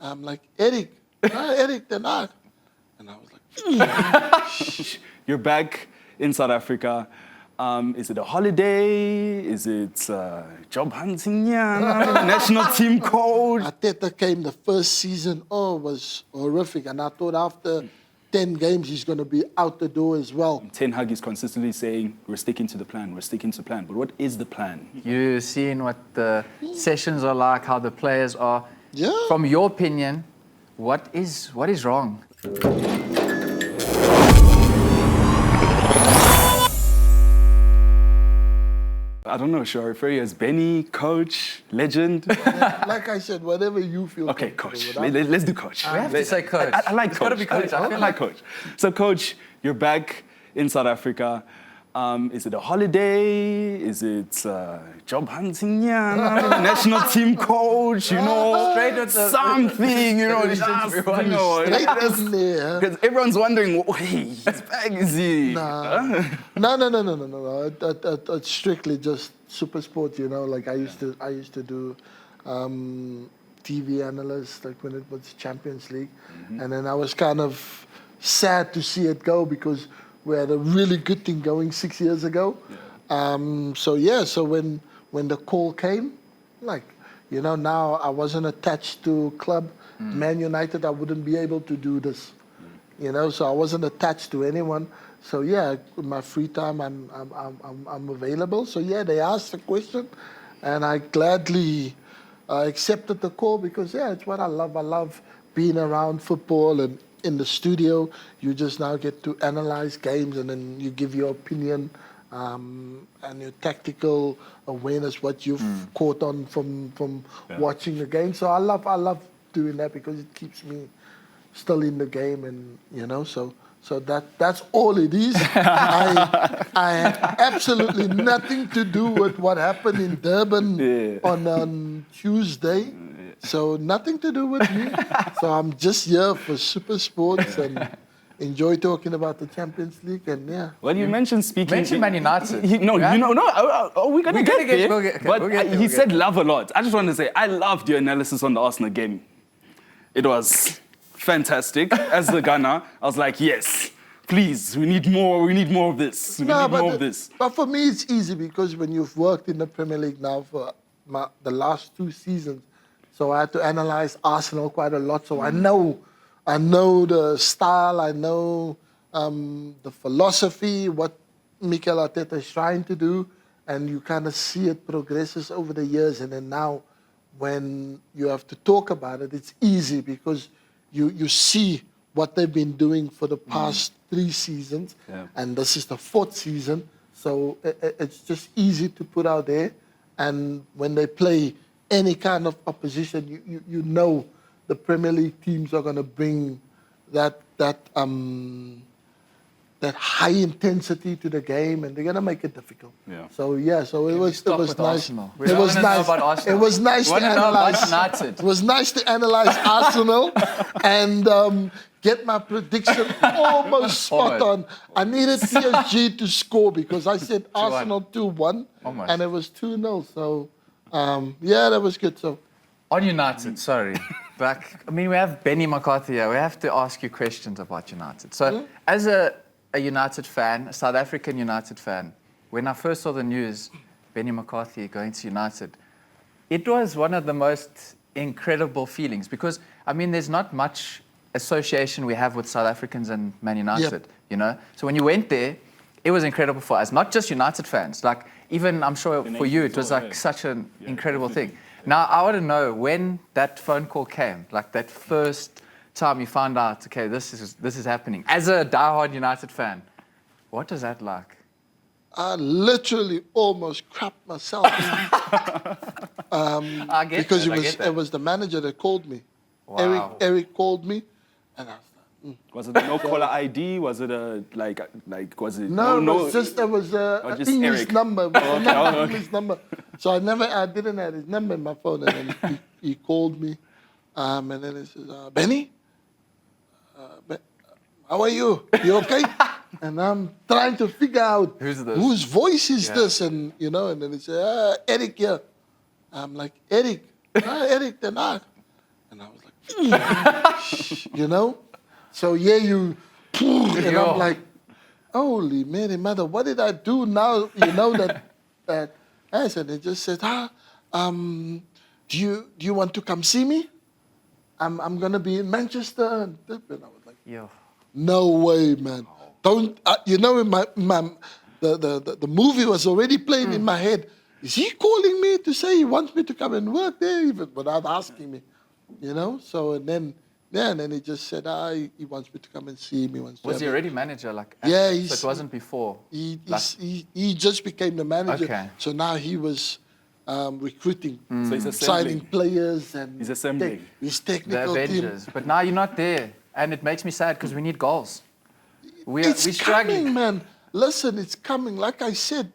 I'm like, Erik, 𝗦𝘂𝗦𝗽𝗏𝗏𝗧. And I was like, You're back in South Africa. Is it a holiday? Is it job hunting? National team coach? Arteta came the first season. Oh, it was horrific. And I thought after 10 games, he's going to be out the door as well. Ten Hag is consistently saying, we're sticking to the plan, we're sticking to the plan. But what is the plan? You're seeing what the sessions are like, how the players are. Yeah. From your opinion, what is wrong? I don't know, shall I refer you as Benny, coach, legend? Like I said, whatever you feel. Okay, coach. Let's do coach. We have to say coach. I like It's coach. gotta be coach. I like coach. So, coach, you're back in South Africa. Is it a holiday? Is it job hunting? National team coach, Straight with the something, Straight in there. Because everyone's wondering, hey, he's back, is he? No. It's strictly just SuperSport, Like I used to do TV analyst, like when it was Champions League, and then I was kind of sad to see it go because we had a really good thing going 6 years ago. So when the call came, now I wasn't attached to club. Man United, I wouldn't be able to do this. So I wasn't attached to anyone. So in my free time, I'm available. So they asked the question, and I gladly accepted the call because it's what I love. I love being around football, and in the studio, you just now get to analyze games, and then you give your opinion and your tactical awareness, what you've caught on from watching the game. So I love doing that because it keeps me still in the game, and so that's all it is. I had absolutely nothing to do with what happened in Durban on Tuesday. So nothing to do with me. So I'm just here for SuperSport and enjoy talking about the Champions League, and Well, you mentioned speaking. Mention Man United. We're gonna get there. We'll get But there, he said love a lot. I just want to say I loved your analysis on the Arsenal game. It was fantastic. As the Ghana, I was like, yes, please, we need more. We need more of this. We need more of this. But for me, it's easy because when you've worked in the Premier League now for the last 2 seasons, so I had to analyze Arsenal quite a lot. So I know the style, I know the philosophy, what Mikel Arteta is trying to do, and you kind of see it progresses over the years. And then now, when you have to talk about it, it's easy because you see what they've been doing for the past 3 seasons, and this is the 4th season. So it's just easy to put out there, and when they play any kind of opposition, you know the Premier League teams are going to bring that high intensity to the game, and they're going to make it difficult. So it was nice. It was nice to analyze. It was nice to analyze Arsenal and get my prediction almost spot on. I needed PSG to score because I said Arsenal 2-1, and it was 2-0. So. That was good. So, on United, sorry, back. I mean, we have Benni McCarthy here. We have to ask you questions about United. So, as a United fan, a South African United fan, when I first saw the news, Benni McCarthy going to United, it was one of the most incredible feelings because, I mean, there's not much association we have with South Africans and Man United, So when you went there, it was incredible for us, not just United fans. Like, even I'm sure for you, it was like such an incredible thing. Now, I want to know when that phone call came, like that first time you found out, okay, this is happening. As a diehard United fan, what was that like? I literally almost crapped myself. Because it was the manager that called me. Wow. Erik called me, and I was Was it a no caller ID? Was it was it No, it was an English Erik number. English number. So I didn't have his number in my phone, and then he called me, and then he says, Benny, how are you? You okay? And I'm trying to figure out whose voice is this, and and then he said, Erik here. I'm like, Erik, Erik 𝗦𝗏𝗏𝗏𝗧. And I was like, you know? So yeah, and I'm like, holy Mary Mother, what did I do now? You know that I said, they just said, do you want to come see me? I'm gonna be in Manchester. And I was like, no way, man. Don't you know? The movie was already playing in my head. Is he calling me to say he wants me to come and work there, even without asking me? You know. So and then he just said, he wants me to come and see me. Was he already manager? Like yeah, so it wasn't before. He just became the manager. Okay. So now he was recruiting, So he's signing players, and he's assembling his The technical team. Avengers. But now you're not there, and it makes me sad because we need goals. We're It's struggling. coming, man. Listen, it's coming. Like I said,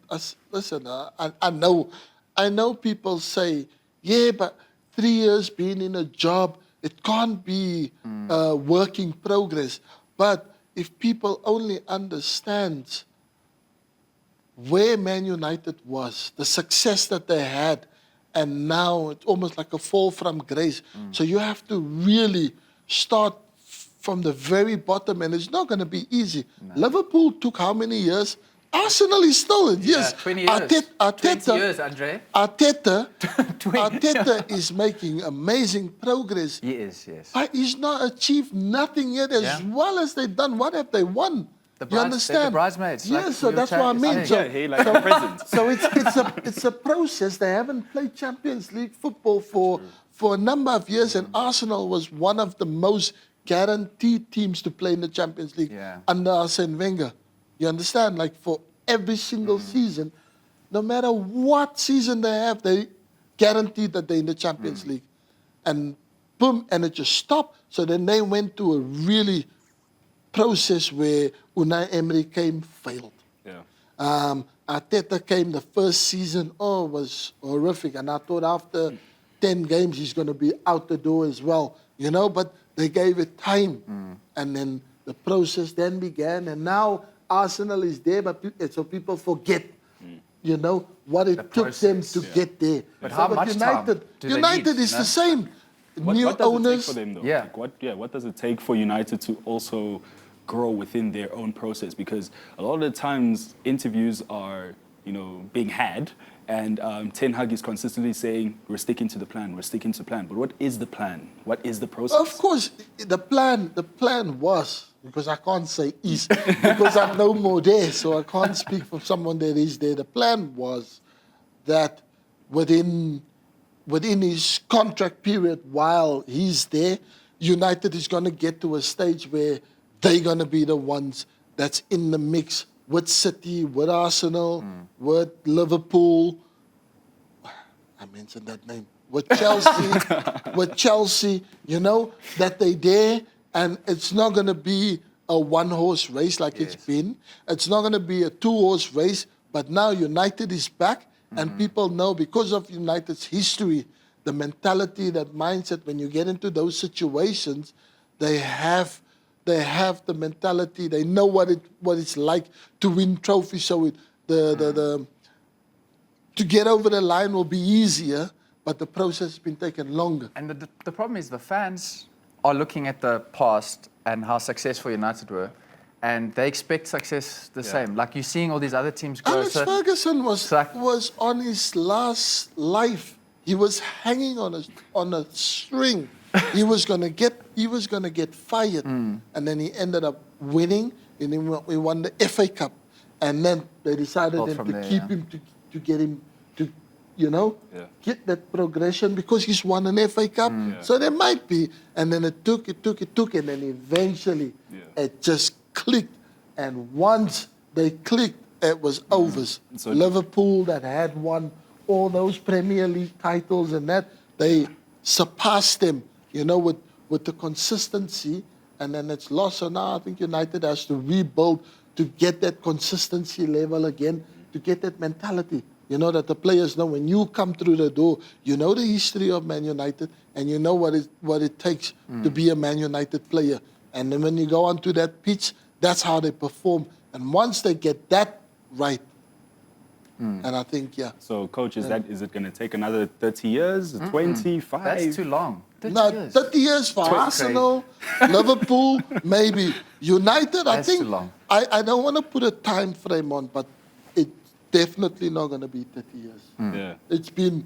listen, I know people say, yeah, but 3 years being in a job, it can't be work in progress. But if people only understand where Man United was, the success that they had, and now it's almost like a fall from grace. So you have to really start from the very bottom, and it's not going to be easy. Liverpool took how many years? Arsenal is still in years. 20 years. 20 years, Andre. Arteta is making amazing progress. He is, yes. But he's not achieved nothing yet as well as they've done. What have they won? The You understand? The bridesmaids. Yes, like so your that's what I mean. saying. So, hey, like a present. so it's a process. They haven't played Champions League football for a number of years, and Arsenal was one of the most guaranteed teams to play in the Champions League under Arsene Wenger. You understand? Like for every single season, no matter what season they have, they guaranteed that they're in the Champions League. And boom, and it just stopped. So then they went to a really process where Unai Emery came, failed. Arteta came the first season, was horrific. And I thought after 10 games, he's going to be out the door as well, you know, but they gave it time. And then the process then began, and now Arsenal is there, but so people forget, you know, what it took them to get there. But how much United, time do they United need, is the same. What New does owners. it take for them, though? Yeah. Like what does it take for United to also grow within their own process? Because a lot of the times interviews are, being had, and Ten Hag is consistently saying, we're sticking to the plan, we're sticking to the plan. But what is the plan? What is the process? Of course, the plan was, because I can't say is, because I'm no more there, so I can't speak for someone that is there. The plan was that within his contract period, while he's there, United is going to get to a stage where they're going to be the ones that's in the mix with City, with Arsenal, with Liverpool. I mentioned that name. With Chelsea, that they're there, and it's not going to be a one-horse race like it's been. It's not going to be a two-horse race, but now United is back, and people know because of United's history, the mentality, that mindset, when you get into those situations, they have the mentality, they know what it's like to win trophies, so to get over the line will be easier, but the process has been taking longer. And the problem is the fans are looking at the past and how successful United were, and they expect success the same. Like you're seeing all these other teams grow. Alex Ferguson was on his last life. He was hanging on a string. He was gonna get fired, and then he ended up winning, and then we won the FA Cup, and then they decided to keep him to get him to, get that progression because he's won an FA Cup. So there might be, and then it took, and then eventually it just clicked, and once they clicked, it was over. So Liverpool that had won all those Premier League titles and that, they surpassed them, with the consistency, and then it's lost. So now I think United has to rebuild to get that consistency level again, to get that mentality, that the players know when you come through the door, you know the history of Man United, and you know what it takes to be a Man United player. And then when you go onto that pitch, that's how they perform. And once they get that right, And I think, yeah. So, coach, is it going to take another 30 years, 25? That's too long. 30 No, years. 30 years for Arsenal, Liverpool, maybe. United, I That's think. too long. I don't want to put a time frame on, but it's definitely not going to be 30 years. Yeah. It's been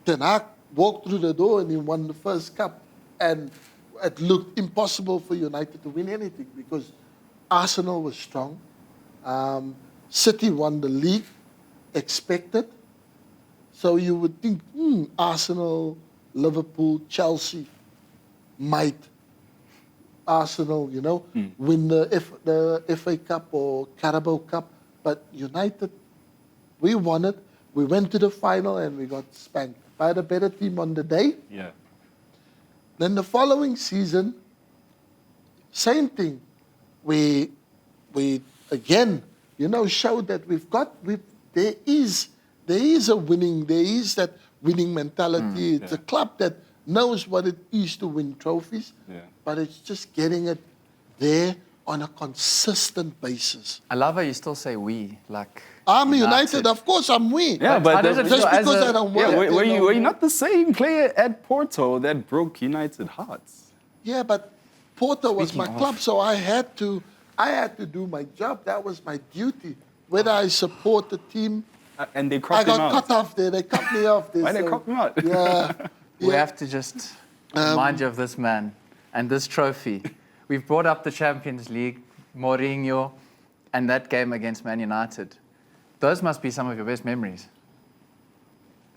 Ten Hag walked through the door and he won the first cup. And it looked impossible for United to win anything because Arsenal was strong. City won the league, expected. So you would think, Arsenal, Liverpool, Chelsea might, Arsenal, win the FA Cup or Carabao Cup. But United, we won it. We went to the final and we got spanked by the better team on the day. Yeah. Then the following season, same thing. We again, showed that there is a winning, there is that winning mentality. It's a club that knows what it is to win trophies, but it's just getting it there on a consistent basis. I love how you still say we, like... I'm United, of course I'm we. Yeah, but how does it just feel because I don't want it. were you not the same player at Porto that broke United hearts? Yeah, but Porto was Speaking my of- club, so I had to do my job. That was my duty. Whether I support the team, And they I cropped him got out. cut off there. They cut me off there. Why they so, crop him out? Yeah. We have to just remind you of this man and this trophy. We've brought up the Champions League, Mourinho, and that game against Man United. Those must be some of your best memories.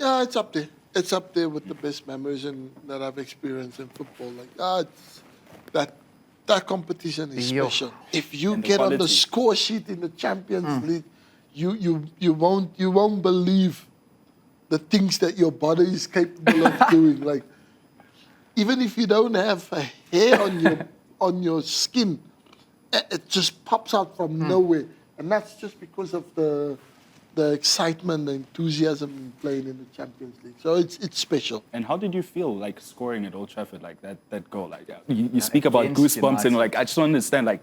Yeah, it's up there. It's up there with the best memories that I've experienced in football. Like, that competition is Yo. special. If you And the get on the quality. score sheet in the Champions League, you won't believe the things that your body is capable of doing. Like, even if you don't have a hair on your skin, it just pops out from nowhere, and that's just because of the excitement, the enthusiasm in playing in the Champions League. So it's special. And how did you feel like scoring at Old Trafford like that goal like that? You speak about Against goosebumps and United. like I just don't understand like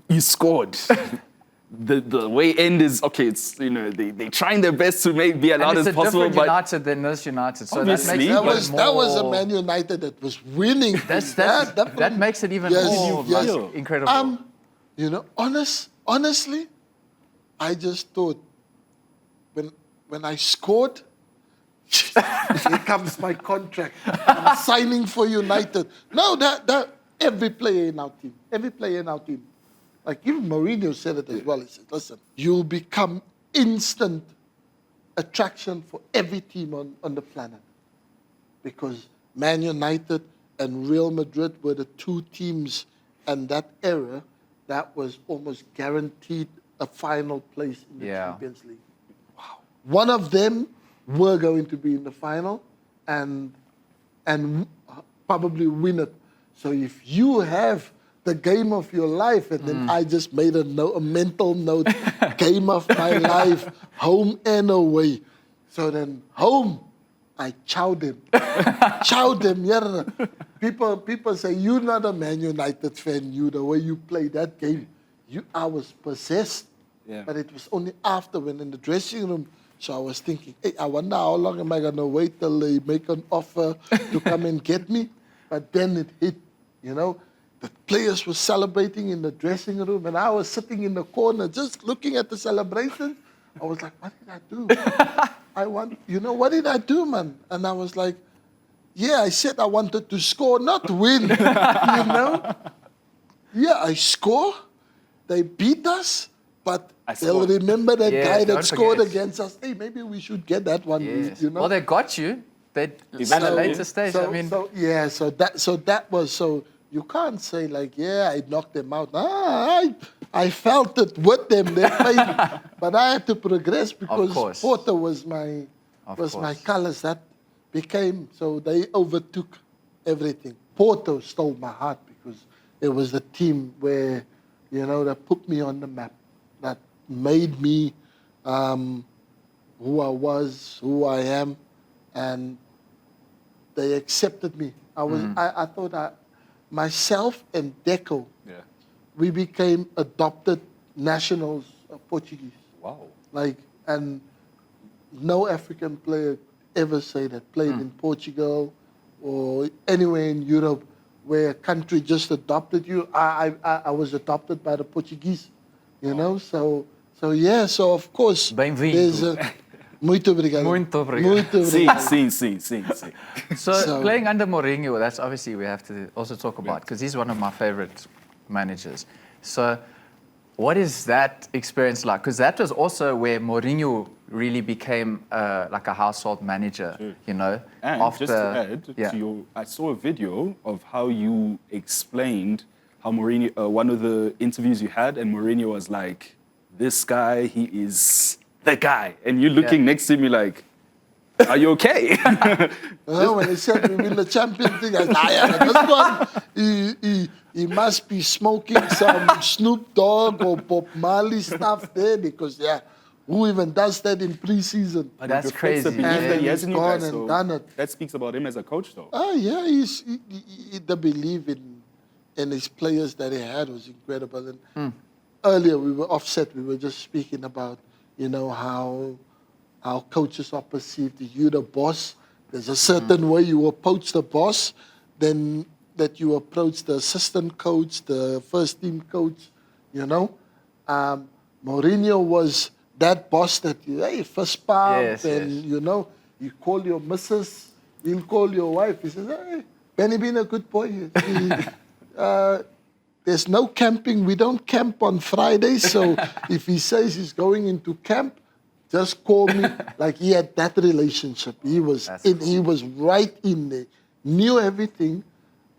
you scored. the way end is okay. It's they trying their best to make be And allowed it's as a possible, different but United than this United. So Obviously, that but- makes it That was a more- Man United that was winning. That makes it even Yes, more yes. like, incredible. Honestly, I just thought when I scored, here comes my contract. I'm signing for United. No, that every player in our team, like even Mourinho said it as well. He said, "Listen, you'll become instant attraction for every team on the planet, because Man United and Real Madrid were the two teams in that era that was almost guaranteed a final place in the Champions League. Wow. One of them were going to be in the final and probably win it. So if you have the game of your life, and then I just made a mental note, game of my life, home and away. So then home, I chowed him. Yeah. People say, you're not a Man United fan, the way you play that game. I was possessed. Yeah. But it was only after when in the dressing room. So I was thinking, hey, I wonder how long am I going to wait till they make an offer to come and get me? But then it hit, The players were celebrating in the dressing room, and I was sitting in the corner just looking at the celebration. I was like, what did I do? What did I do, man? And I was like, yeah, I said I wanted to score, not win, Yeah, I score. They beat us, but they'll scored. remember that guy don't that scored forget. against us. Hey, maybe we should get that one. Yes. You know? Well, they got you. At a Eventually. later stage, So, I mean... so that was so. You can't say like, yeah, I knocked them out. I felt it with them. They played, but I had to progress because course. Porto was my course. colours. That became so they overtook everything. Porto stole my heart because it was the team where that put me on the map, that made me who I was, who I am, and they accepted me. I thought myself and Deco, we became adopted nationals of Portuguese. Wow. Like, and no African player ever say that played in Portugal or anywhere in Europe where a country just adopted you. I was adopted by the Portuguese, you know. So yeah. So of course, Bem-vindo. Muito obrigado. Muito obrigado. Muito obrigado. Sim. So playing under Mourinho, that's obviously we have to also talk about because he's one of my favorite managers. So what is that experience like? Because that was also where Mourinho really became like a household manager, you know. And after, just to add to your, I saw a video of how you explained how Mourinho, one of the interviews you had, and Mourinho was like, this guy, he is the guy. And you're looking next to me like, are you okay? When he said we win the Champions League, I said, this one, he must be smoking some Snoop Dogg or Bob Marley stuff there because, who even does that in pre-season? But that's Your face crazy. to believe that he He's hasn't you gone guys, and so done it. that speaks about him as a coach, though. Oh, yeah, they believe in his players that he had was incredible. And earlier we were offset, we were just speaking about, you know, how coaches are perceived. You the boss, there's a certain way you approach the boss, then that you approach the assistant coach, the first team coach, you know. Mourinho was that boss that you, hey, first pump, you know, you call your missus, he'll call your wife. He says, hey, Benny been a good boy. There's no camping. We don't camp on Fridays. So if he says he's going into camp, just call me. Like he had that relationship. He was he was right in there, knew everything.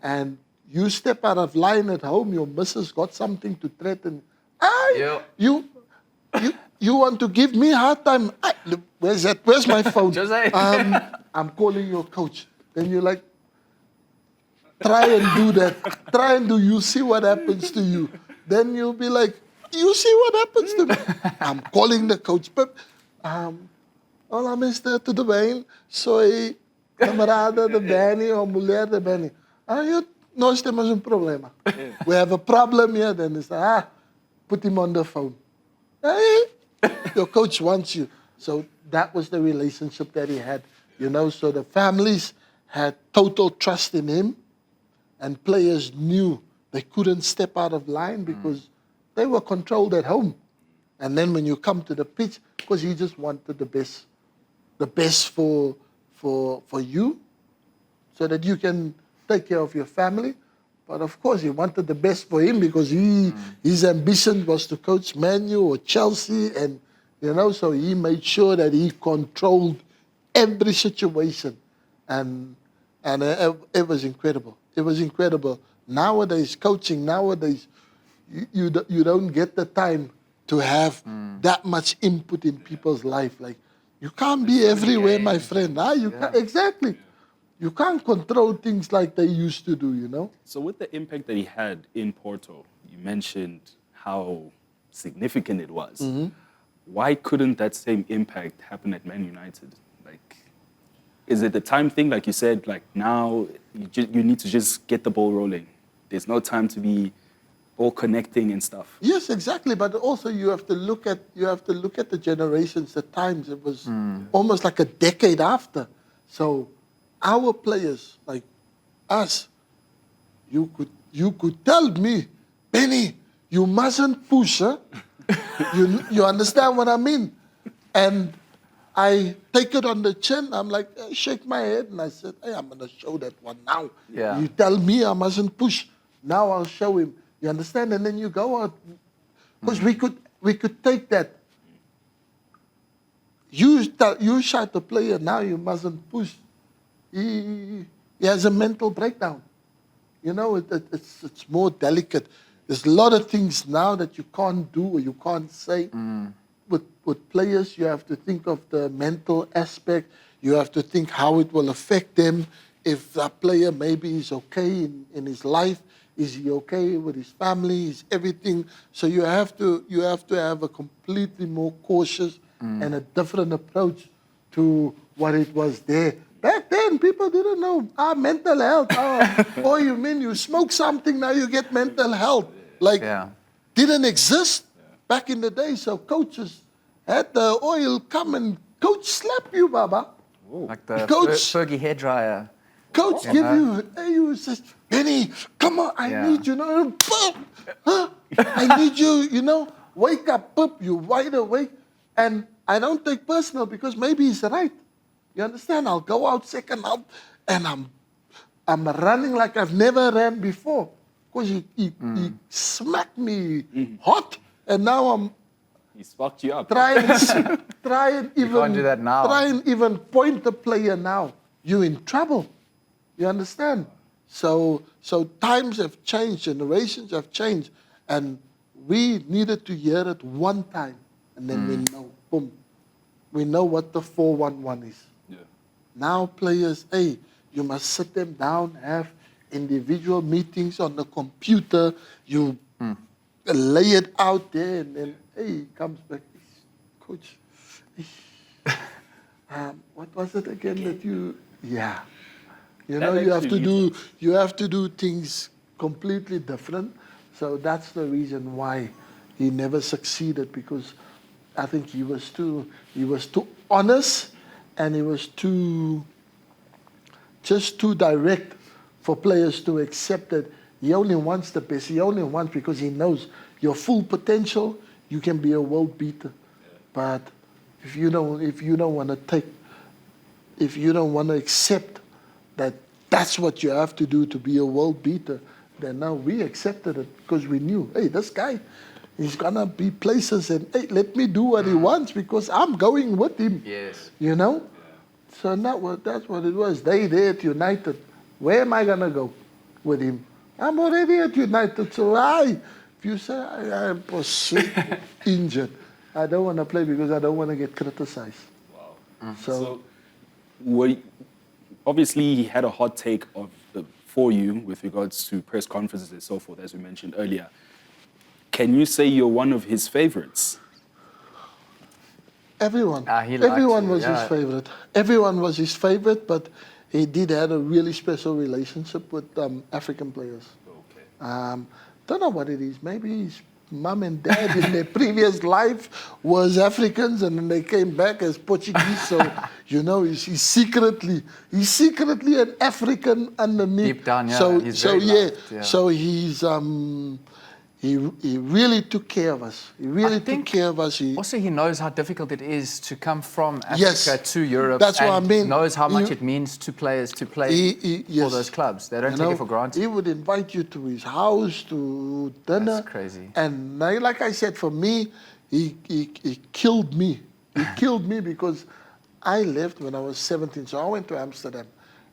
And you step out of line at home, your missus got something to threaten. You want to give me a hard time? Where's that? Where's my phone? Jose. I'm calling your coach. Then you're like, try and do that. Try and do. You see what happens to you. Then you'll be like, you see what happens to me. I'm calling the coach. But, olá, Mr. Tudo bem? Soy camarada de Benny or mulher de Benny. Nós temos problema. We have a problem here. Then it's put him on the phone. Hey, your coach wants you. So that was the relationship that he had, you know. So the families had total trust in him, and players knew they couldn't step out of line because they were controlled at home. And then when you come to the pitch, because he just wanted the best for you, so that you can take care of your family. But of course, he wanted the best for him because his ambition was to coach Man U or Chelsea, and you know, so he made sure that he controlled every situation, and it was incredible. It was incredible. Nowadays, coaching you don't get the time to have that much input in people's life. Like you can't be everywhere, my friend. Can't, exactly. You can't control things like they used to do, you know? So with the impact that he had in Porto, you mentioned how significant it was. Why couldn't that same impact happen at Man United? Like, is it the time thing, like you said, like now you need to just get the ball rolling? There's no time to be all connecting and stuff. Yes, exactly. But also you have to look at the generations, the times. It was almost like a decade after. So our players, like us, you could tell me, Benny, you mustn't push, huh? you understand what I mean? And I take it on the chin. I'm like, shake my head, and I said, hey, I'm gonna show that one now. Yeah. You tell me I mustn't push. Now I'll show him. You understand? And then you go out, because we could take that. You shout the player, now you mustn't push. He has a mental breakdown. You know, it's more delicate. There's a lot of things now that you can't do or you can't say. With players, you have to think of the mental aspect. You have to think how it will affect them. If that player maybe is okay in his life, is he okay with his family, is everything. So you have to have a completely more cautious and a different approach to what it was there. Back then, people didn't know mental health. Oh, you mean you smoke something, now you get mental health. Like, didn't exist back in the day. So coaches had the oil come and coach slap you, Baba. Like the Coach. Fergie hairdryer. Coach give you, you says, Benny, come on, I need you, I need you, wake up, you wide awake. And I don't take personal because maybe he's right. You understand? I'll go out second half and I'm running like I've never ran before. Because he smacked me hot and now He sparked you up. try and even can't do that now. Try and even point the player now. You're in trouble. You understand? So times have changed, generations have changed, and we needed to hear it one time, and then we know, boom, we know what the 4-1-1 is. Yeah. Now players, hey, you must sit them down, have individual meetings on the computer, you lay it out there, and then, hey, he comes back, coach, what was it again that you, you know, you have to do things completely different. So that's the reason why he never succeeded, because I think he was too honest, and he was too direct for players to accept that he only wants the best. He only wants, because he knows your full potential, you can be a world beater. But if you don't want to accept that that's what you have to do to be a world beater, then now we accepted it because we knew, hey, this guy, he's gonna be places, and hey, let me do what he wants because I'm going with him. Yes. You know? So that's what it was. They there at United. Where am I gonna go with him? I'm already at United, so if you say I was injured, I don't want to play because I don't want to get criticized. Wow. So obviously, he had a hot take for you with regards to press conferences and so forth, as we mentioned earlier. Can you say you're one of his favorites? Everyone. Everyone was his favorite. Everyone was his favorite, but he did have a really special relationship with African players. Okay. Don't know what it is. Maybe his mom and dad in their previous life was Africans, and then they came back as Portuguese. So, you know, he's secretly an African underneath. Deep down, yeah. So, he's so very yeah. loved, yeah. So he's he really took care of us. He really took care of us. Also, he knows how difficult it is to come from Africa Yes, to Europe. that's what I mean. He knows how much it means to players to play for those clubs. They don't take it for granted. He would invite you to his house, to dinner. That's crazy. And like I said, for me, he killed me. He killed me because I left when I was 17. So I went to Amsterdam.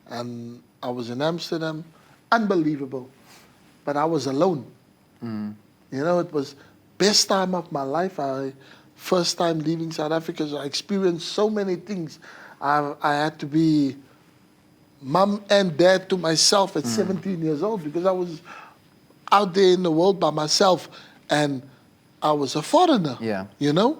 And I was in Amsterdam. Unbelievable. But I was alone. You know, it was best time of my life. First time leaving South Africa, so I experienced so many things. I had to be mom and dad to myself at 17 years old because I was out there in the world by myself, and I was a foreigner. Yeah. You know.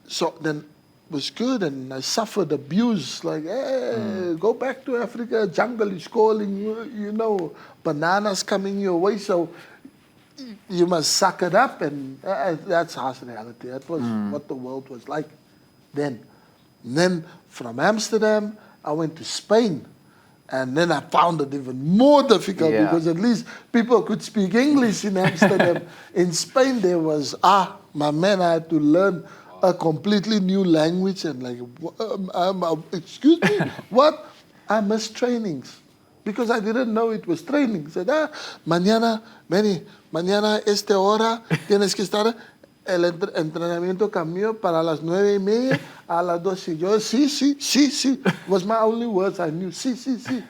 So then it was good, and I suffered abuse. Like, hey, go back to Africa. Jungle is calling you. You know, bananas coming your way. So you must suck it up, and that's harsh reality. That was what the world was like then. And then from Amsterdam, I went to Spain, and then I found it even more difficult because at least people could speak English in Amsterdam. In Spain, there was, my man, I had to learn a completely new language, and like, excuse me, what? I missed trainings. Because I didn't know it was training. I said, mañana, Benny, mañana esta hora tienes que estar, el entrenamiento cambió para las 9:30 a las 12. Yo, sí. Was my only words I knew. Sí.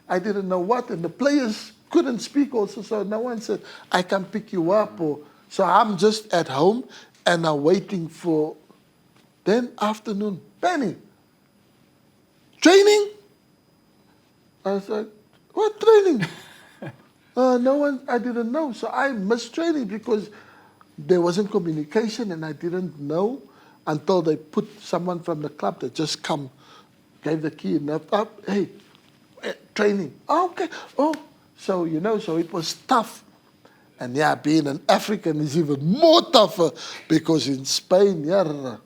I didn't know what, and the players couldn't speak also, so no one said, I can pick you up. So I'm just at home, and I'm waiting for, then afternoon, Benny, training? I was like, what training? No one, I didn't know. So I missed training because there wasn't communication, and I didn't know until they put someone from the club that just come, gave the key, and hey, training. Oh, okay. Oh, so, you know, so it was tough. And yeah, being an African is even more tougher because in Spain, yeah.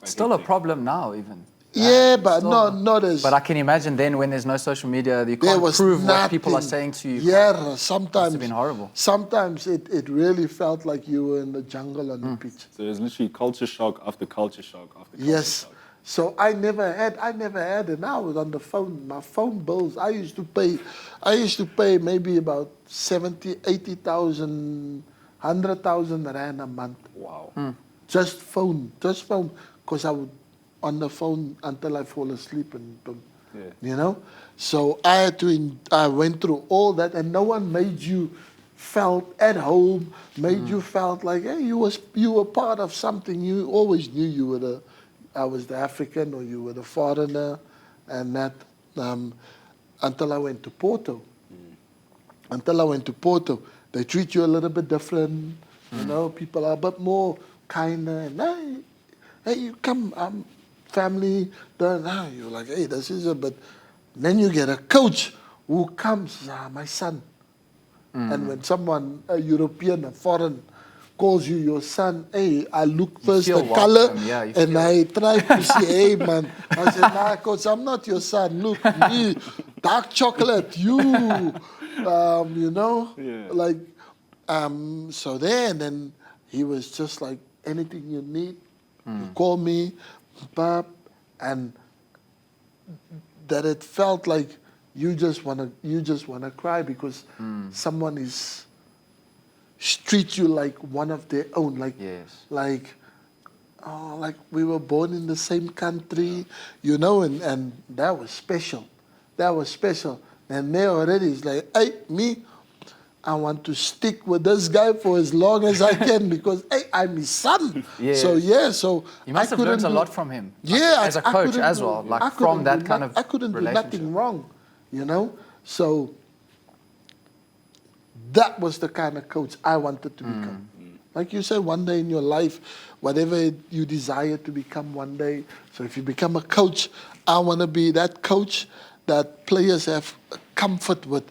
Still a problem now, even. Yeah, but still- not as... But I can imagine then when there's no social media, you there can't was prove what people are nothing. saying to you. Yeah, sometimes... Must have been horrible. Sometimes it really felt like you were in the jungle on the pitch. So it was literally culture shock after culture shock after culture Yes. shock. So I never had, and I was on the phone, my phone bills, I used to pay maybe about 70, 80,000, 100,000 rand a month. Wow. Just phone, because I would on the phone until I fall asleep and boom, you know. So I went through all that, and no one made you felt at home, made you felt like, hey, you were part of something. You always knew you were I was the African or you were the foreigner, and that until I went to Porto. Until I went to Porto, they treat you a little bit different. You know, people are a bit more kinder. And hey, you come, family. You're like, hey, this is a bit. Then you get a coach who comes, my son. And when someone, a European, a foreign, calls you your son, hey, I look first the color, and I try to say, hey, man. I said, nah, coach, I'm not your son. Look, me, dark chocolate, you know, like, so then he was just like, anything you need, you call me, and that it felt like you just wanna cry because someone treats you like one of their own, like like we were born in the same country, you know, and that was special. That was special. And there already is like, hey, me, I want to stick with this guy for as long as I can because, hey, I'm his son. Yes. So You must have learned a lot from him. Yeah. As a coach as well, like from that kind of I couldn't do nothing wrong, you know? So that was the kind of coach I wanted to become. Like you said, one day in your life, whatever you desire to become one day. So if you become a coach, I want to be that coach that players have comfort with.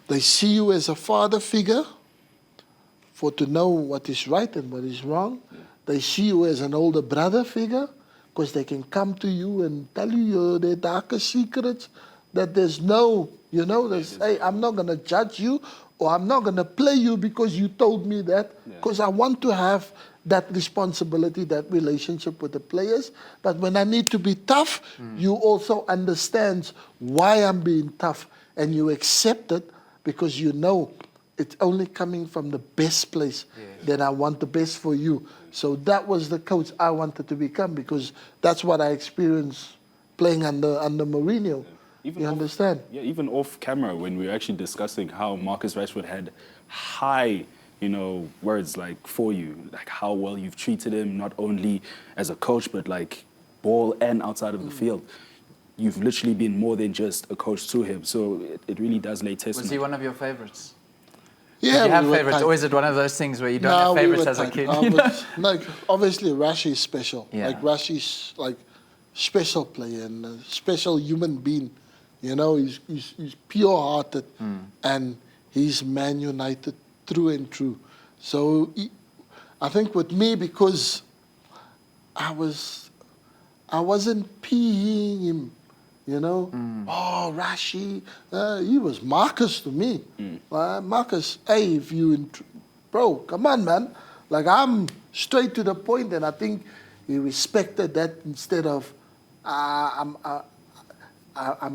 They see you as a father figure for to know what is right and what is wrong. They see you as an older brother figure because they can come to you and tell you their darkest secrets, that there's no, you know, there's, hey, I'm not going to judge you or I'm not going to play you because you told me that, because I want to have that responsibility, that relationship with the players. But when I need to be tough, you also understand why I'm being tough and you accept it because you know it's only coming from the best place that I want the best for you. So that was the coach I wanted to become because that's what I experienced playing under Mourinho. You understand? Yeah, even off camera when we were actually discussing how Marcus Rashford had high, you know, words like for you, like how well you've treated him, not only as a coach, but like ball and outside of the field. You've literally been more than just a coach to him. So it really does lay testament. Was he one of your favorites? Yeah, Did you have favorites, or is it one of those things where you don't have favorites as a kid? Like obviously, Rashi is special. Yeah. Like Rashi's like special player and a special human being. You know, he's pure-hearted and he's Man United through and through. So I think with me, because I wasn't peeing him. You know, oh, Rashi, he was Marcus to me. Marcus, hey, if you, bro, come on, man. Like, I'm straight to the point, and I think he respected that instead of, I'm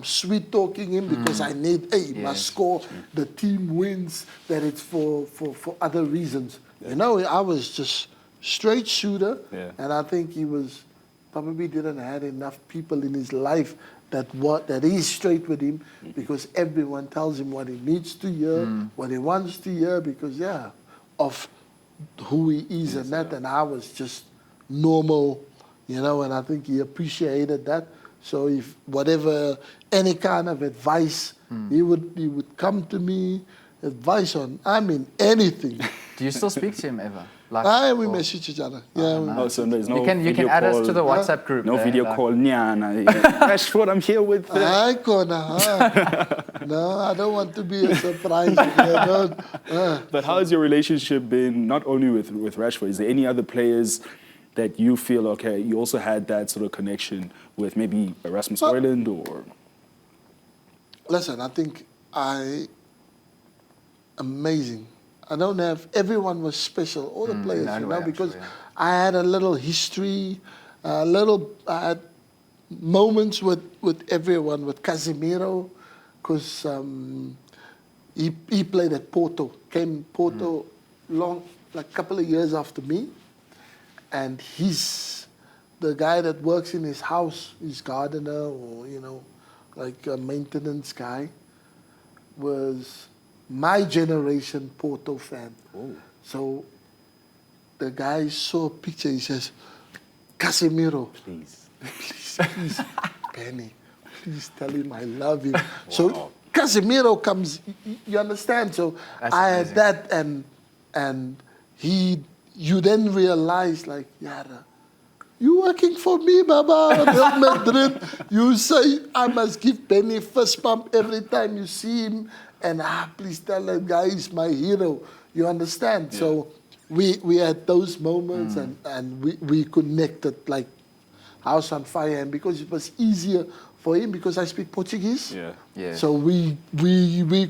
sweet talking him because I need, hey, must score, the team wins, that it's for other reasons. You know, I was just straight shooter, and I think he was, probably didn't have enough people in his life that is straight with him because everyone tells him what he needs to hear, what he wants to hear because, of who he is and that. And I was just normal, you know, and I think he appreciated that. So if any kind of advice, he would come to me, advice on, I mean, anything. Do you still speak to him ever? Like, we message each other. Yeah. Oh, so there's no you can video add call, us to the WhatsApp group. No video call, Nyana. Rashford, I'm here with... No, I don't want to be a surprise. But how has your relationship been, not only with Rashford, is there any other players that you feel, okay, you also had that sort of connection with maybe Rasmus Højlund or... Listen, I think amazing. I don't have, everyone was special, all the players, because I had a little history, I had moments with everyone, with Casemiro, because he played at Porto, came Porto like a couple of years after me, and he's the guy that works in his house, his gardener or, like a maintenance guy, was my generation Porto fan. Oh. So the guy saw a picture, he says, Casemiro, please, Benny, please tell him I love him. Wow. So Casemiro comes, you understand? So that's I amazing. Had that, and you then realize, like, Yara, you working for me, Baba, Real Madrid. You say I must give Benny first pump every time you see him, and please tell that guy he's my hero. You understand? Yeah. So we had those moments, and we connected like house on fire, and because it was easier for him because I speak Portuguese. Yeah. So we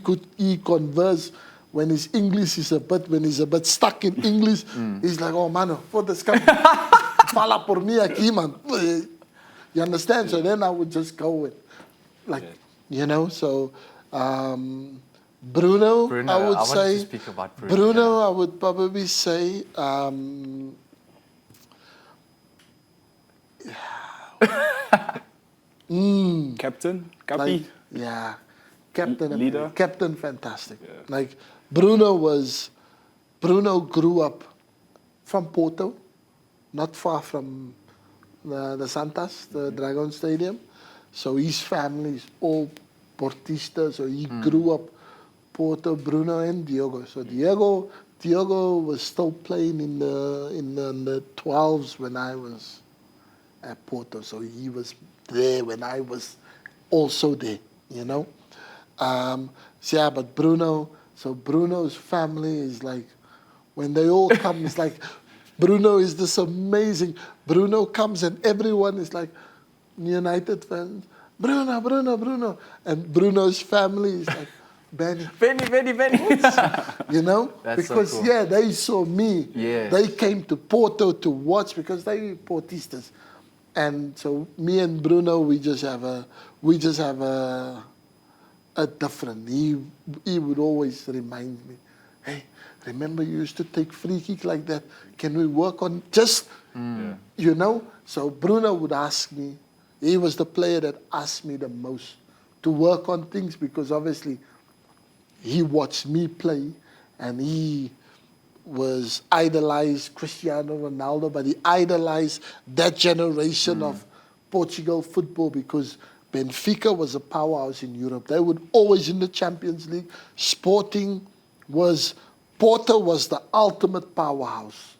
could converse. When his English is when he's a bit stuck in English, he's like, oh mano, for this company, fala por mí aquí, man. You understand? So then I would just go with, like, so Bruno, I would say. To speak about Bruno. I would probably say. Captain? Capi? Like, captain. Leader? Captain, fantastic. Yeah. Like, Bruno grew up from Porto, not far from the Santas, the Dragon Stadium. So his family is all Portista, so he grew up Porto, Bruno and Diogo. So Diogo was still playing in the 12s when I was at Porto. So he was there when I was also there, but Bruno's family is like, when they all come, it's like, Bruno is this amazing. Bruno comes and everyone is like, United fans, Bruno. And Bruno's family is like, Benny. That's because, so cool. They saw me. Yes. They came to Porto to watch because they were Portistas. And so me and Bruno, we just have a different. He would always remind me, hey, remember you used to take free kick like that? Can we work on just, So Bruno would ask me. He was the player that asked me the most to work on things because obviously he watched me play and he was idolized Cristiano Ronaldo, but he idolized that generation of Portugal football because Benfica was a powerhouse in Europe. They would always in the Champions League. Porto was the ultimate powerhouse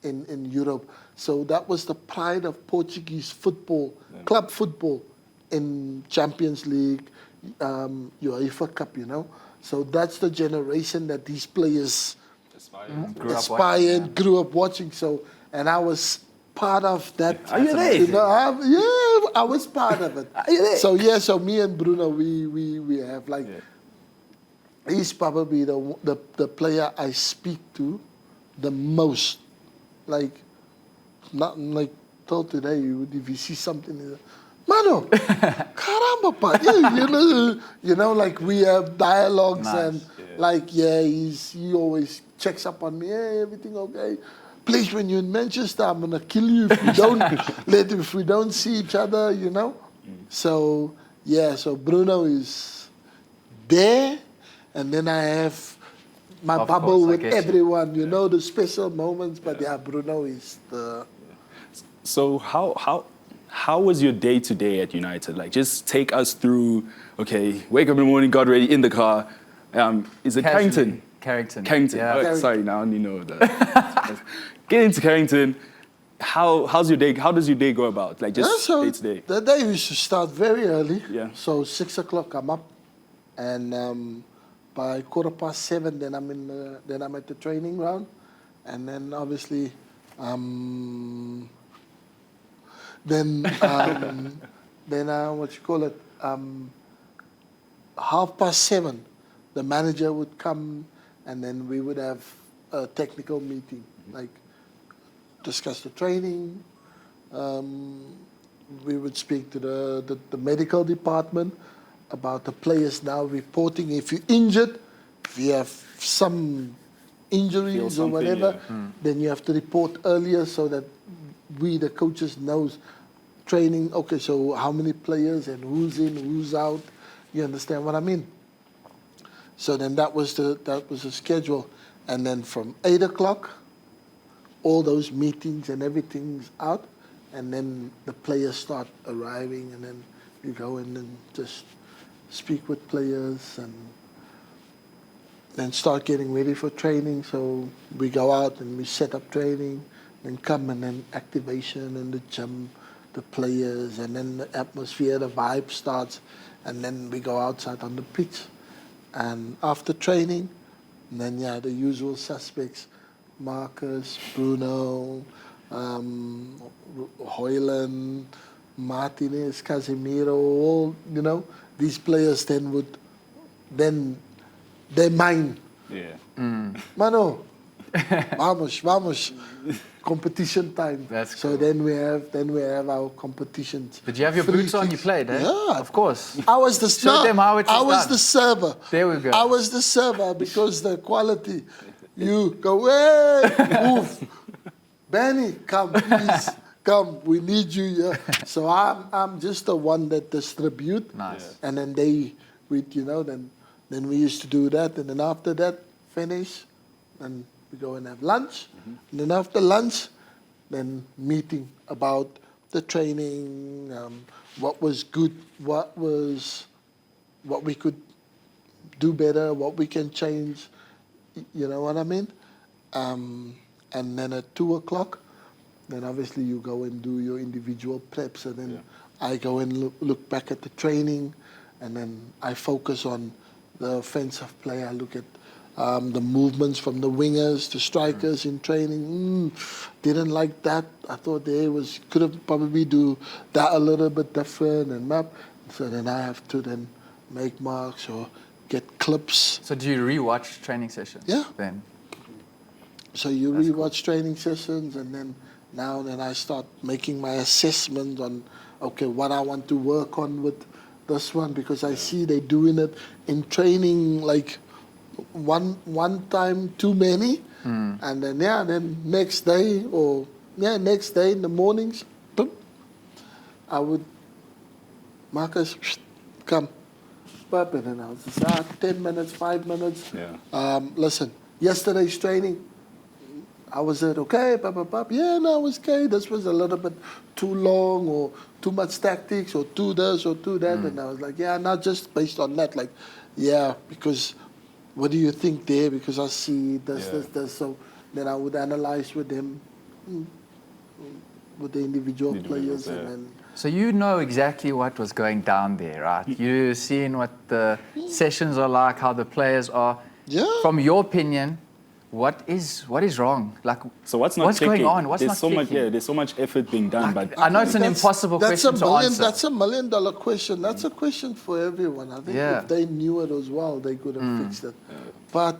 in Europe. So that was the pride of Portuguese football, club football in Champions League, UEFA Cup, So that's the generation that these players grew up watching. So, and I was part of that. Are you there? I was part of it. Are you there? So me and Bruno, we have like, he's probably the player I speak to the most. Like, not like till today, if you see something, Mano, caramba, pa. Like we have dialogues and like, he always checks up on me. Hey, everything okay? Please, when you're in Manchester, I'm gonna kill you if we don't see each other, So so Bruno is there, and then I have my bubble with everyone, the special moments. But Bruno is the. So how was your day-to-day at United? Like, just take us through, okay, wake up in the morning, got ready, in the car. Is it Paddington? Carrington. Carrington. Yeah. Oh, sorry, now I only know that. Get into Carrington. How's your day? How does your day go about? Like just day to day. The day used to start very early. Yeah. So 6 o'clock I'm up, and by 7:15 then I'm at the training ground, and then obviously then what you call it 7:30 the manager would come, and then we would have a technical meeting, like discuss the training. We would speak to the medical department about the players now reporting. If you're injured, if you have some injuries or whatever, then you have to report earlier so that we, the coaches, knows training. Okay, so how many players and who's in, who's out. You understand what I mean? So then that was the schedule, and then from 8 o'clock, all those meetings and everything's out, and then the players start arriving, and then you go in and just speak with players and then start getting ready for training. So we go out and we set up training, then come and then activation in the gym, the players, and then the atmosphere, the vibe starts, and then we go outside on the pitch. And after training, then the usual suspects, Marcus, Bruno, Højlund, Martinez, Casemiro, all, these players then would, they mine. Yeah. Mano, vamos, competition time. That's so cool. then we have our competitions. Did you have your Free boots on? You kicks. played, eh? Yeah. Of course. I was the Show them how it I was was done. the server. There we go. I was the server because the quality. You go, hey, move. Benny, come, please. Come, we need you here. So I'm just the one that distribute. Nice. And then then we used to do that. And then after that, finish. And we go and have lunch. And then after lunch, then meeting about the training, what was good, what we could do better, what we can change. You know what I mean? And then at 2 o'clock, then obviously you go and do your individual preps, and then I go and look back at the training, and then I focus on the offensive play. I look at the movements from the wingers to strikers in training. Didn't like that. I thought could have probably do that a little bit different and map. So then I have to then make marks or get clips. So do you re-watch training sessions? Yeah. Then. So you rewatch training sessions, and then I start making my assessment on, okay, what I want to work on with this one, because I see they doing it in training like one time too many, and then next day in the mornings, boom, I would, Marcus, come. And then I was just 10 minutes, 5 minutes. Yeah. Listen, yesterday's training, I was okay? Yeah, no, it was okay. This was a little bit too long, or too much tactics, or too this or too that. And I was like, not just based on that. Like, because what do you think there? Because I see this. So then I would analyze with them, with the individual players. Yeah. And then, So you know exactly what was going down there, right? You're seeing what the sessions are like, how the players are. Yeah. From your opinion, what is wrong? Like, So what's not what's clicking? going on? What's there's not so much, clicking? there's so much effort being done, but I know it's an impossible question to answer. That's $1 million question. That's a question for everyone. I think if they knew it as well, they could have fixed it. But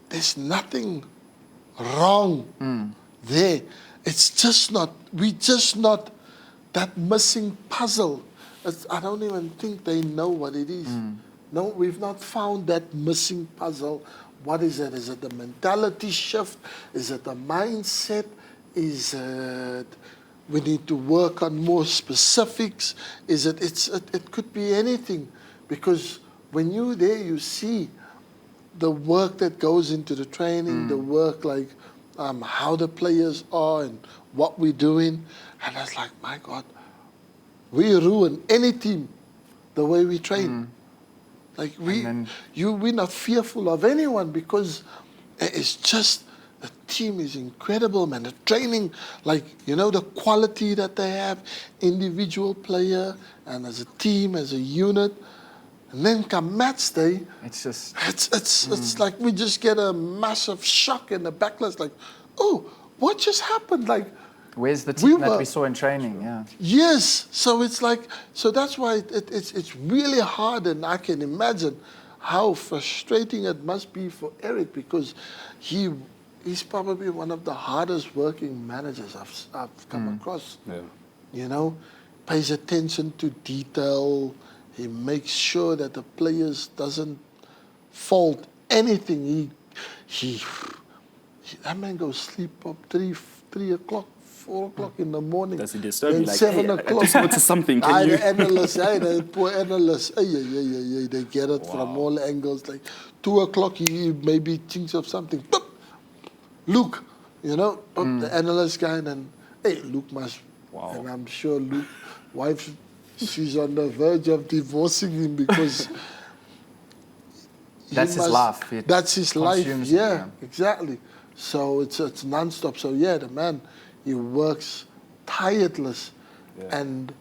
there's nothing wrong there. It's just not, that missing puzzle. I don't even think they know what it is. No, we've not found that missing puzzle. What is it? Is it the mentality shift? Is it the mindset? Is it we need to work on more specifics? Is it? It could be anything, because when you're there, you see the work that goes into the training, the work like how the players are and what we're doing, and I was like, my God, we ruin any team the way we train. Like we're not fearful of anyone because it's just the team is incredible, man. The training, like, you know, the quality that they have, individual player and as a team, as a unit. And then come match day, it's like we just get a massive shock in the backlash. Like, oh, what just happened? Like, where's the team that we saw in training? Yeah. Yes. So it's like, so that's why it's really hard, and I can imagine how frustrating it must be for Erik because he's probably one of the hardest working managers I've come across. Yeah. You know, pays attention to detail. He makes sure that the players doesn't fault anything. That man goes sleep up 3 o'clock, 4 o'clock in the morning. Does he disturb you? Like, 7 hey, o'clock. I just want to something. Can you? The analysts, the poor analysts, they get it from all angles. Like 2 o'clock, he maybe thinks of something. Boop! Luke, you know, the analyst guy, and then, hey, Luke must. Wow. And I'm sure Luke's wife, she's on the verge of divorcing him because that's his life. That's his life. Yeah, exactly. So it's non-stop. So yeah, the man, he works tireless, and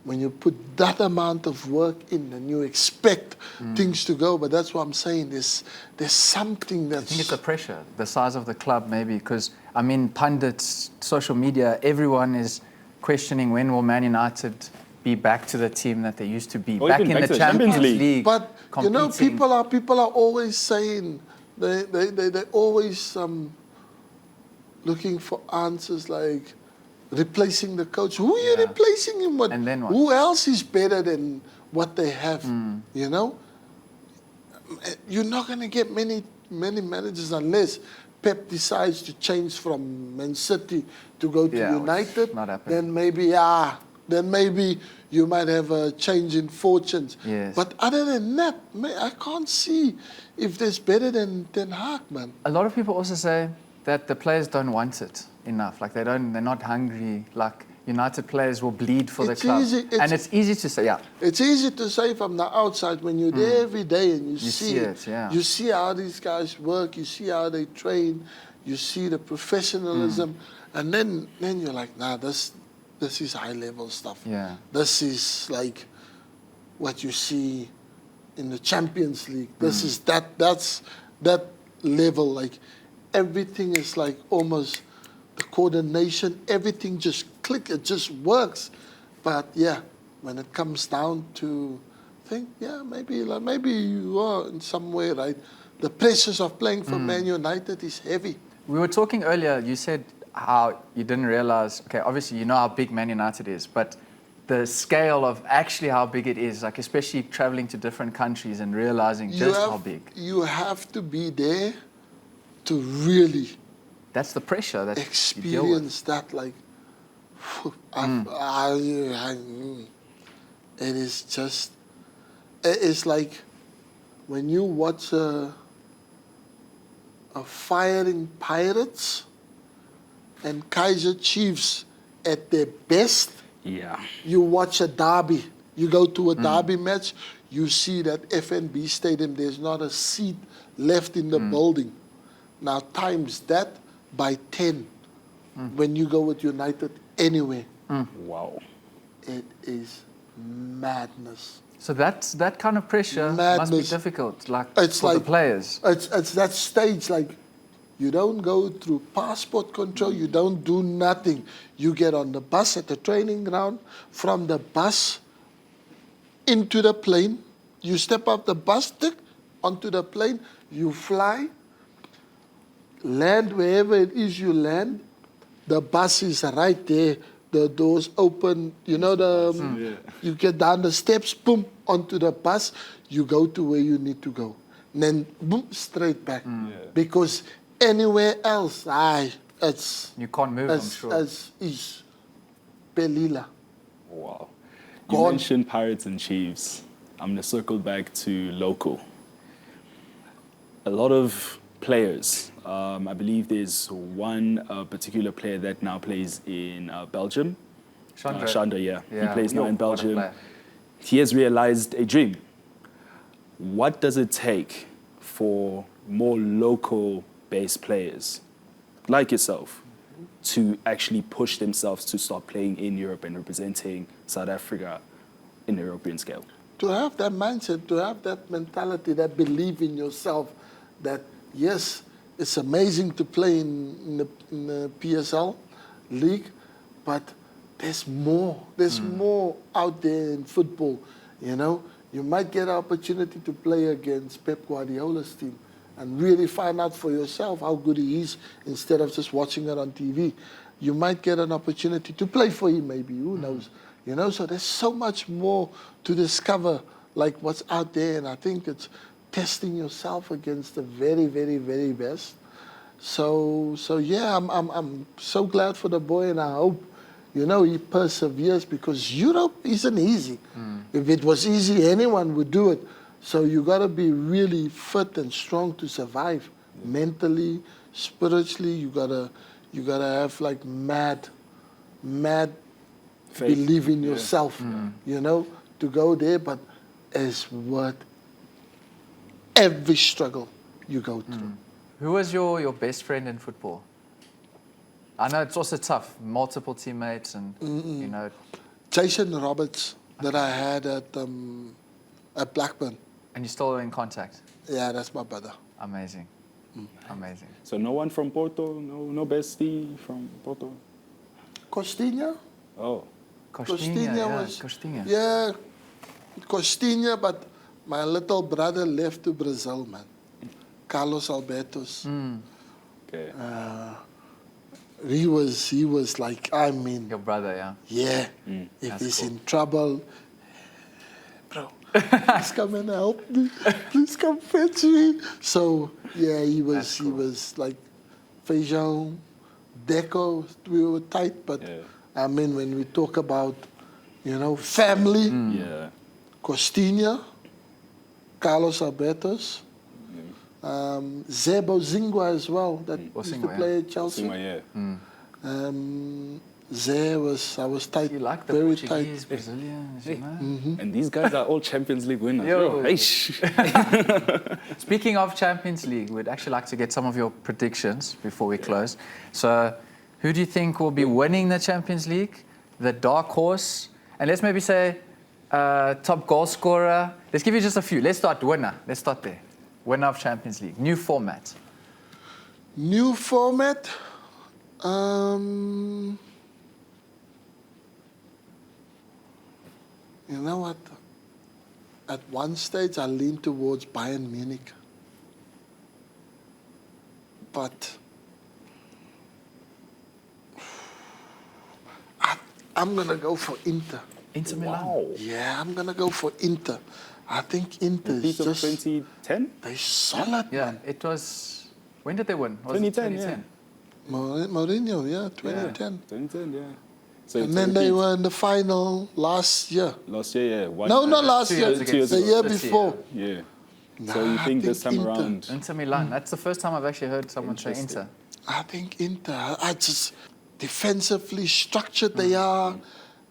when you put that amount of work in, and you expect things to go, but that's what I'm saying. There's something that's. I think it's the pressure, the size of the club, maybe, because I mean, pundits, social media, everyone is questioning when will Man United be back to the team that they used to be, back in the Champions League. But you know, people are always saying they always looking for answers like replacing the coach. Who are you replacing him with? And then what? Who else is better than what they have? You know, you're not going to get many managers unless Pep decides to change from Man City to go to United. Then maybe you might have a change in fortunes. Yes. But other than that, I can't see if there's better than Ten Hag, man. A lot of people also say that the players don't want it enough. Like they're not hungry. Like United players will bleed for the club. And it's easy to say, It's easy to say from the outside when you're there every day and you see it. Yeah. You see how these guys work. You see how they train. You see the professionalism. And then you're like, nah, this is high-level stuff. Yeah. This is like what you see in the Champions League. This is that's that level. Like everything is like almost the coordination. Everything just click. It just works. But yeah, when it comes down to think, maybe you are in some way right. The pressures of playing for Man United is heavy. We were talking earlier. You said how you didn't realize, okay, obviously you know how big Man United is, but the scale of actually how big it is, like especially traveling to different countries and realizing how big. You have to be there to really... That's the pressure that experience that, like... it is just... It's like when you watch a firing Pirates and Kaizer Chiefs at their best. Yeah. You watch a derby. You go to a derby match, you see that FNB Stadium, there's not a seat left in the building. Now times that by 10 when you go with United anywhere. Wow. It is madness. So that kind of pressure must be difficult, like for the players. It's that stage, like you don't go through passport control, you don't do nothing. You get on the bus at the training ground, from the bus into the plane, you step off the bus, onto the plane, you fly, land wherever it is you land, the bus is right there, the doors open, you know, you get down the steps, boom, onto the bus, you go to where you need to go. And then, boom, straight back. Because anywhere else, it's... You can't move, I'm sure. It's Pelila. Wow. You mentioned Pirates and Chiefs. I'm going to circle back to local. A lot of players, I believe there's one particular player that now plays in Belgium. Chandra, He plays now in Belgium. He has realized a dream. what does it take for more local-based players like yourself to actually push themselves to start playing in Europe and representing South Africa in the European scale? To have that mindset, to have that mentality, that belief in yourself, that yes, it's amazing to play in the PSL league, but there's more. There's more out there in football, you know. You might get an opportunity to play against Pep Guardiola's team and really find out for yourself how good he is instead of just watching it on TV. You might get an opportunity to play for him maybe, who knows. You know, so there's so much more to discover, like what's out there, and I think it's testing yourself against the very, very, very best. So yeah, I'm so glad for the boy, and I hope, you know, he perseveres, because Europe isn't easy. If it was easy, anyone would do it. So you got to be really fit and strong to survive, mentally, spiritually. You gotta have like mad Faith. believe in yourself, you know, to go there. But it's worth every struggle you go through. Who was your best friend in football? I know it's also tough, multiple teammates, and you know. Jason Roberts that I had at Blackburn. And you're still in contact. Yeah, that's my brother. Amazing, amazing. So no one from Porto, no bestie from Porto? Costinha? Oh. Costinha. Yeah, Costinha, but my little brother left to Brazil, man. Carlos Alberto's. Okay. He was like, I mean, Your brother, yeah. yeah. If That's he's cool. in trouble, bro, please come and help me. Please come fetch me. So yeah, he was like Feijão, Deco. We were tight, but I mean, when we talk about, you know, family, Yeah. Costinha, Carlos Alberto's, Zebo Zingwa as well, that used to play at Chelsea. Yeah. I was tight, You like the very Portuguese, tight. Brazilians, you know? And these guys are all Champions League winners. Yo. Eish. Speaking of Champions League, we'd actually like to get some of your predictions before we close. So, who do you think will be winning the Champions League? The dark horse? And let's maybe say top goal scorer. Let's give you just a few. Let's start winner. Let's start there. Winner of Champions League. New format. New format. You know what? At one stage, I leaned towards Bayern Munich. But I'm going to go for Inter. Inter Milan. Wow. Yeah, I'm going to go for Inter. I think Inter is Peak of just... 2010? They're solid, Yeah, man. it was... When did they win? Was it 2010, Mourinho, yeah, 2010. 2010, yeah. So And it's then a they repeat. were in the final last year. Last year, yeah. One, No, not last 2 year. years ago. 2 years The ago. year This year. before. Yeah. Nah, So you I think this time Inter. around? Inter Milan. That's the first time I've actually heard someone say Interesting. Inter. I think Inter. I just defensively structured they are,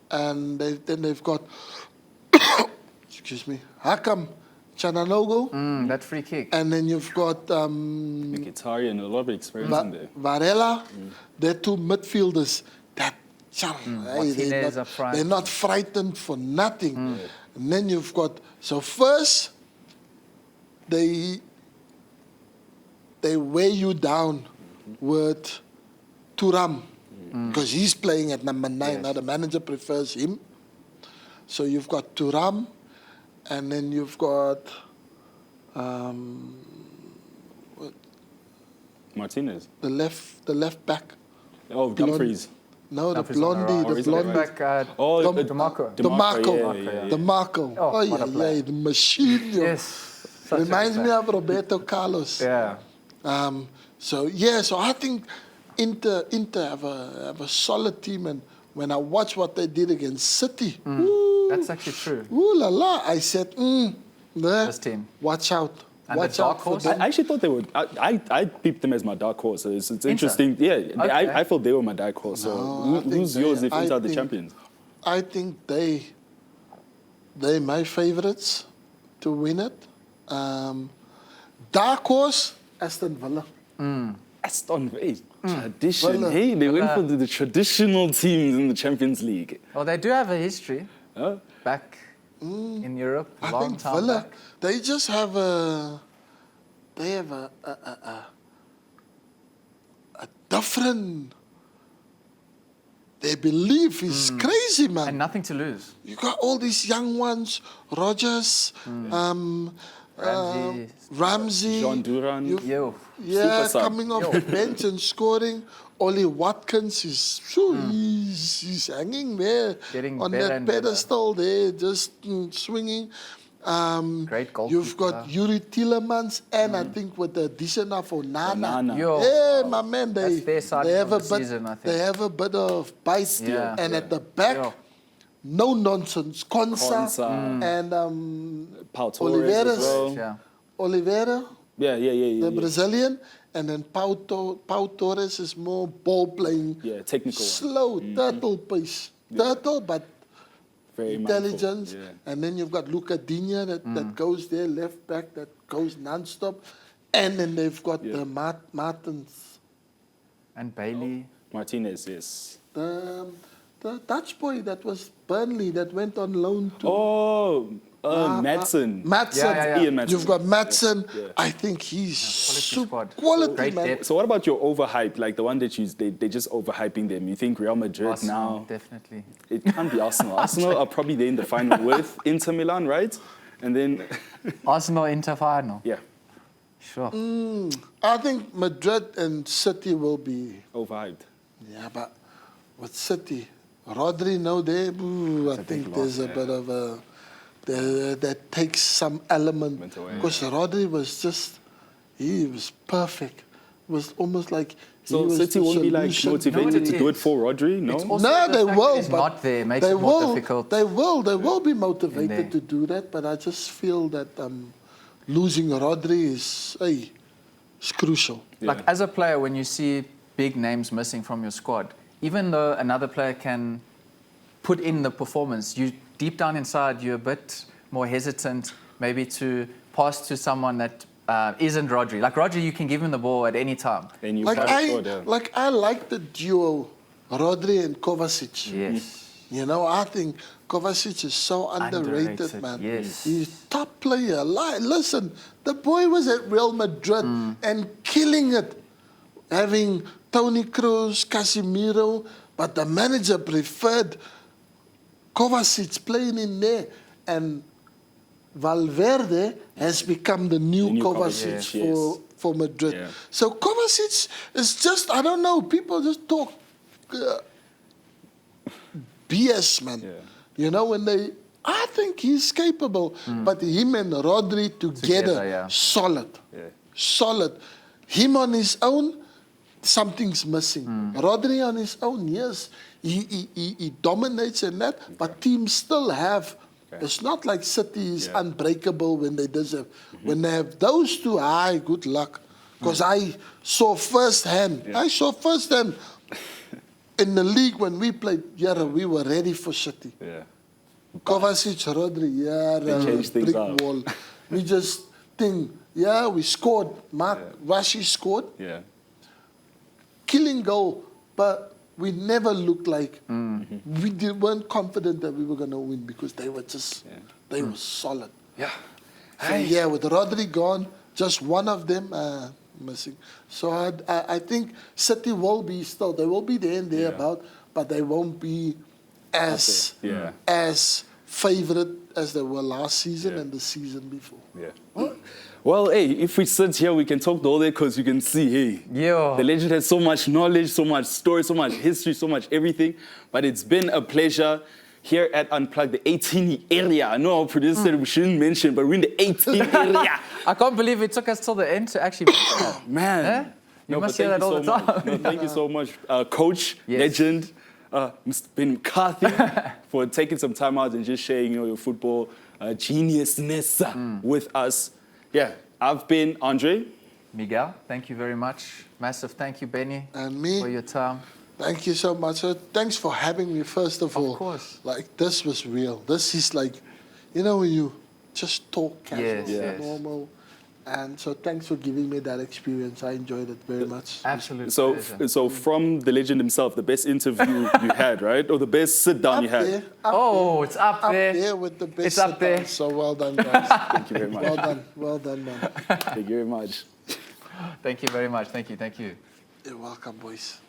and then they've got, excuse me, Hakam Chananogo, That free kick. and then you've got Mkhitaryan and a lot of experience in there. Varela. They're two midfielders that Martinez up front. they're not frightened for nothing. And then you've got, so first they weigh you down with Thuram, because he's playing at number 9. Now the manager prefers him. So you've got Thuram, and then you've got Martinez. the left back. Oh, Dumfries. No, the Dumfries on the blondie, right. Or the is it blondie. Back, Oh, DeMarco. DeMarco. DeMarco. Oh, Oh, what a player. yeah, the machine. yo. Yes. Such a Reminds good me player. of Roberto Carlos. Yeah. So I think Inter have a solid team, and when I watch what they did against City, That's actually true. ooh la la, I said, This team. watch out. And the Watch dark out for horse? them. I actually thought they would. I peeped them as my dark horse. So it's interesting. Yeah, Okay. I felt they were my dark horse. So No, I think who's they- yours if I Inter are the think- champions? I think they're my favorites to win it. Dark horse, Aston Villa. Aston Villa. Tradition. Villa. Hey, they went for the traditional teams in the Champions League. Well, they do have a history Huh? back in Europe, I long think time Villa, back. they just have a different. Their belief is crazy, man. And nothing to lose. You got all these young ones, Rodgers, Ramsey, John Duran. Yo. yeah, Super sub. coming off the bench and scoring. Ollie Watkins is he's hanging there Getting on better that and better. pedestal there, just swinging. Great You've got goalkeeper. Yuri Tillemans, and I think with the addition of Onana. Onana. Yo. Yeah, my man, That's their signing have of a the bit, season, I think. they have a bit of bite, Yeah. and at the back, Yo. no nonsense. Konsa, Konsa. and Pau Torres as Oliveira's- well. Yeah. Oliveira, Yeah. the Brazilian, and then Pau Torres is more ball playing, Yeah, technical one. slow, turtle pace, turtle, but Very mindful. intelligence. Yeah. And then you've got Luca Digne that goes there, left back, that goes non-stop. And then they've got the Martins, And Bailey. Martinez, yes. the Dutch boy that was Burnley that went on loan to Oh, Madsen. Madsen. Yeah. Ian Madsen. You've got Madsen. Yeah. I think he's quality super squad. quality, Great man. depth. So what about your overhype, like the one that they're just overhyping them? You think Real Madrid Arsenal, now? definitely. It can't be Arsenal. Arsenal are probably there in the final with Inter Milan, right? And then, Arsenal Inter final. yeah, Sure. I think Madrid and City will be. overhyped. Yeah, but with City, Rodri now there, I think there's a bit of a that takes some element Went away, because Rodri was just he was perfect. It was almost like he So was City the won't be like solution. motivated No, to it do it is. for Rodri, no? It's also No, the they fact will, that he's but not there makes they it more will. difficult. They will be in there. motivated to do that. But I just feel that losing Rodri is crucial. Like as a player, when you see big names missing from your squad, even though another player can put in the performance, you deep down inside you're a bit more hesitant, maybe to pass to someone that isn't Rodri. Like Rodri, you can give him the ball at any time. Then you Like got it, yeah. I like the duo, Rodri and Kovacic. Yes. You know, I think Kovacic is so underrated, Underrated, man. yes. He's top player. Listen, the boy was at Real Madrid and killing it, having Toni Kroos, Casemiro, but the manager preferred Kovacic playing in there, and Valverde has become the new new Kovacic Kovacic, for Madrid. Yeah. So Kovacic is just, I don't know, people just talk BS, man. Yeah. You know, when I think he's capable, but him and Rodri together, yeah. solid. Yeah. Solid. Him on his own, something's missing. Rodri on his own, yes, he dominates in that, but teams still have. It's not like City is unbreakable when they deserve. When they have those two, good luck. Because I saw firsthand. I saw firsthand in the league when we played. Yeah, we were ready for City. Yeah. Kovacic, Rodri, They changed things brick up. wall. We just think, we scored. Rashi scored. Yeah. Killing goal, but we never looked like we weren't confident that we were going to win because they were just they were solid. Yeah. So, with Rodri gone, just one of them missing. So I think City will be still, they will be there and thereabout, but they won't be as favourite as they were last season and the season before. Yeah. Well, hey, if we sit here, we can talk all day because you can see, hey, Yeah. the legend has so much knowledge, so much story, so much history, so much everything. But it's been a pleasure here at Unplugged, the 18 area. I know our producer said we shouldn't mention, but we're in the 18 area. I can't believe it took us till the end to actually mention that. Man. Eh? You No, must but hear thank that you all the so much. time. No, thank you so much, Coach, Yes. legend, Mr. Benni McCarthy, for taking some time out and just sharing your football geniusness with us. Yeah, I've been Andre. Miguel, thank you very much. Massive thank you, Benny, And me. for your time. Thank you so much. Thanks for having me, first of all. course. Like, this was real. This is like, you know, when you just talk casual, Yes. normal. And so thanks for giving me that experience. I enjoyed it very much. Absolutely. So from the legend himself, the best interview you had, right? Or the best sit-down you had? There, It's up up there. there with the best. It's up there. sit-downs. So well done, guys. Thank you very much. Well done, man. Thank you very much. Thank you very much. Thank you. You're welcome, boys.